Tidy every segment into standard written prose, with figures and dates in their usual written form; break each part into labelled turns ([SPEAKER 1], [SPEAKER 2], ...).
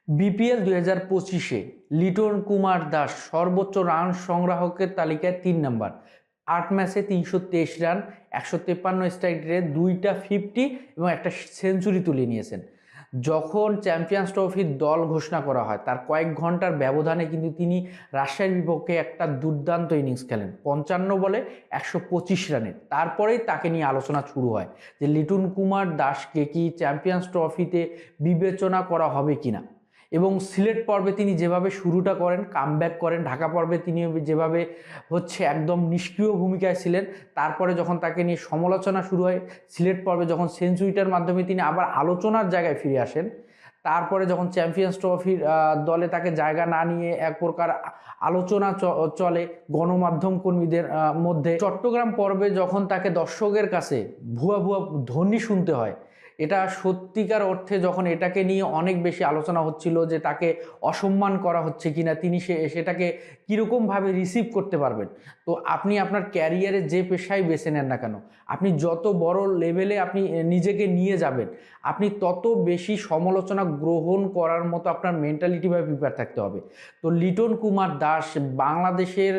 [SPEAKER 1] BPL 2025-এ Liton Kumar Das সর্বোচ্চ run সংগ্রাহকের তালিকায় 3 নম্বর। 8 ম্যাচে 323 রান, 153 স্ট্রাইক রেট, 2টা 50 এবং একটা সেঞ্চুরি তুলে নিয়েছেন। যখন চ্যাম্পিয়ন্স ট্রফির দল ঘোষণা করা হয় তার কয়েক ঘন্টার ব্যবধানে কিন্তু তিনি রাজশাহীর বিপক্ষে একটা দুর্দান্ত ইনিংস খেলেন 55 বলে 125 রানে। তারপরেই তাকে নিয়ে আলোচনা শুরু হয় যে লিটন কুমার দাসকে কি চ্যাম্পিয়ন্স ট্রফিতে বিবেচনা করা হবে কিনা। এবং সিলেট পর্বে তিনি যেভাবে শুরুটা করেন, কামব্যাক করেন, ঢাকা পর্বে তিনি যেভাবে একদম নিষ্ক্রিয় ভূমিকায় ছিলেন, তারপরে যখন তাকে নিয়ে সমালোচনা শুরু হয়, সিলেট পর্বে যখন সেঞ্চুরিটার মাধ্যমে তিনি আবার আলোচনার জায়গায় ফিরে আসেন, তারপরে যখন চ্যাম্পিয়ন্স ট্রফির দলে তাকে জায়গা না নিয়ে এক প্রকার আলোচনা চলে গণমাধ্যম কর্মীদের মধ্যে, চট্টগ্রাম পর্বে যখন তাকে দর্শকের কাছে ভুয়া ভুয়া ধ্বনি শুনতে হয়, এটা সত্যিকার অর্থে যখন এটাকে নিয়ে অনেক বেশি আলোচনা হচ্ছিল যে তাকে অসম্মান করা হচ্ছে কিনা, তিনি সেটাকে কীরকমভাবে রিসিভ করতে পারবেন। তো আপনি আপনার ক্যারিয়ারে যে পেশায় বেছে নেন না কেন, আপনি যত বড় লেভেলে আপনি নিজেকে নিয়ে যাবেন, আপনি তত বেশি সমালোচনা গ্রহণ করার মতো আপনার মেন্টালিটি বা প্রিপেয়ার থাকতে হবে। তো লিটন কুমার দাস বাংলাদেশের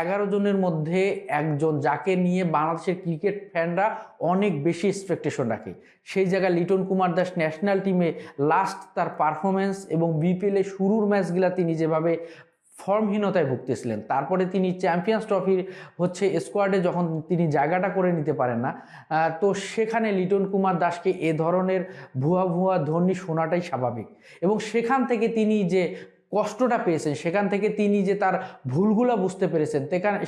[SPEAKER 1] 11 জনের মধ্যে একজন, যাকে নিয়ে বাংলাদেশের ক্রিকেট ফ্যানরা অনেক বেশি এক্সপেকটেশন রাখে। সেই জায়গায় লিটন কুমার দাস ন্যাশনাল টিমে লাস্ট তার পারফরমেন্স এবং বিপিএলে শুরুর ম্যাচগুলা তিনি যেভাবে ফর্মহীনতায় ভুগতেছিলেন, তারপরে তিনি চ্যাম্পিয়ন্স ট্রফির স্কোয়াডে যখন তিনি জায়গাটা করে নিতে পারেন না, তো সেখানে লিটন কুমার দাসকে এ ধরনের ভুয়া ভুয়া ধ্বনি শোনাটাই স্বাভাবিক। এবং সেখান থেকে তিনি যে কষ্টটা পেয়েছেন, সেখান থেকে তিনি যে তার ভুলগুলা বুঝতে পেরেছেন,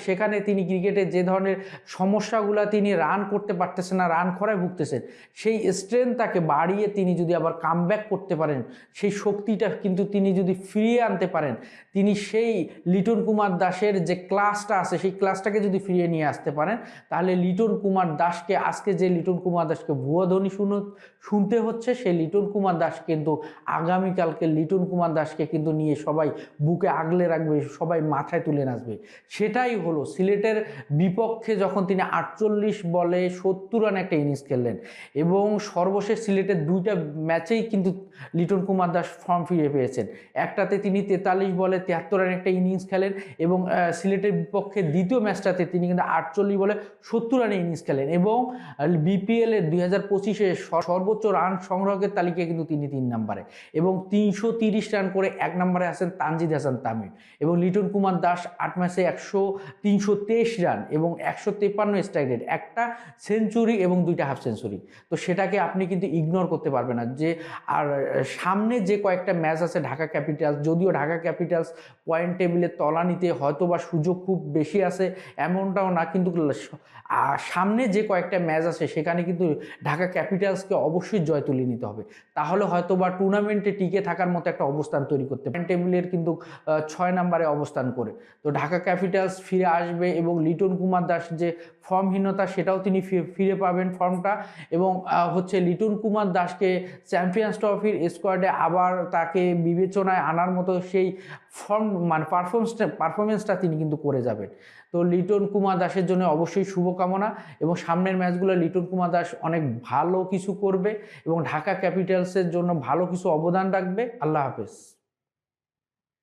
[SPEAKER 1] সেখানে তিনি ক্রিকেটে যে ধরনের সমস্যাগুলা তিনি রান করতে পারতেছেন না, রান খরায় ভুগতেছেন, সেই স্ট্রেংথটাকে বাড়িয়ে তিনি যদি আবার কামব্যাক করতে পারেন, সেই শক্তিটা কিন্তু তিনি যদি ফিরিয়ে আনতে পারেন, তিনি সেই লিটন কুমার দাসের যে ক্লাসটা আছে সেই ক্লাসটাকে যদি ফিরিয়ে নিয়ে আসতে পারেন, তাহলে লিটন কুমার দাসকে, আজকে যে লিটন কুমার দাসকে ভুয়া ধ্বনি শুনতে হচ্ছে, সেই লিটন কুমার দাস কিন্তু আগামীকালকে লিটন কুমার দাসকে কিন্তু নিয়ে সবাই বুকে আগলে রাখবে, সবাই মাথায় তুলে নাচবে। সেটাই হলো সিলেটের বিপক্ষে যখন তিনি 48 বলে 70 রান একটা ইনিংস খেললেন, এবং সর্বশেষ সিলেটের 2টা ম্যাচেই কিন্তু লিটন কুমার দাস ফর্ম ফিরে পেয়েছেন। একটাতে তিনি 43 বলে 73 রান একটা ইনিংস খেলেন, এবং সিলেটের বিপক্ষে দ্বিতীয় ম্যাচটাতে তিনি কিন্তু 48 বলে 70 রানে ইনিংস খেলেন, এবং বিপিএলের 2025-এ সর্বোচ্চ রান সংগ্রহের তালিকায় কিন্তু তিনি 3 নম্বরে, এবং 330 রান করে 1 নম্বরে আছেন তানজিদ হাসান তামিম। এবং লিটন কুমার দাস 8 ম্যাচে 323 রান এবং 153 স্ট্রাইক রেট, একটা সেঞ্চুরি এবং 2টা হাফ সেঞ্চুরি। তো সেটাকে আপনি কিন্তু ইগনোর করতে পারবেন না। যে আর সামনে যে কয়েকটা ম্যাচ আছে ঢাকা ক্যাপিটালস, যদিও ঢাকা ক্যাপিটালস পয়েন্ট টেবিলে তলানিতে হয়তো বা সুযোগ খুব বেশি আছে এমনটাও না, কিন্তু সামনে যে কয়েকটা ম্যাচ আছে সেখানে কিন্তু ঢাকা ক্যাপিটালসকে অবশ্যই জয় তুলে নিতে হবে, তাহলে হয়তো বা টুর্নামেন্টে টিকে থাকার মতো একটা অবস্থান তৈরি করতে পারে। টেবিলের কিন্তু 6 নম্বরে অবস্থান করে তো ঢাকা ক্যাপিটালস ফিরে আসবে, এবং লিটন কুমার দাস যে ফর্মহীনতা সেটাও তিনি ফিরে পাবেন ফর্মটা, এবং লিটন কুমার দাসকে চ্যাম্পিয়ন্স ট্রফির স্কোয়াডে আবার তাকে বিবেচনায় আনার মতো সেই ফর্ম মানে পারফরমেন্সটা তিনি কিন্তু করে যাবেন। তো লিটন কুমার দাসের জন্য অবশ্যই শুভকামনা, এবং সামনের ম্যাচগুলো লিটন কুমার দাস অনেক ভালো কিছু করবে এবং ঢাকা ক্যাপিটালসের জন্য ভালো কিছু অবদান রাখবে। আল্লাহ হাফেজ।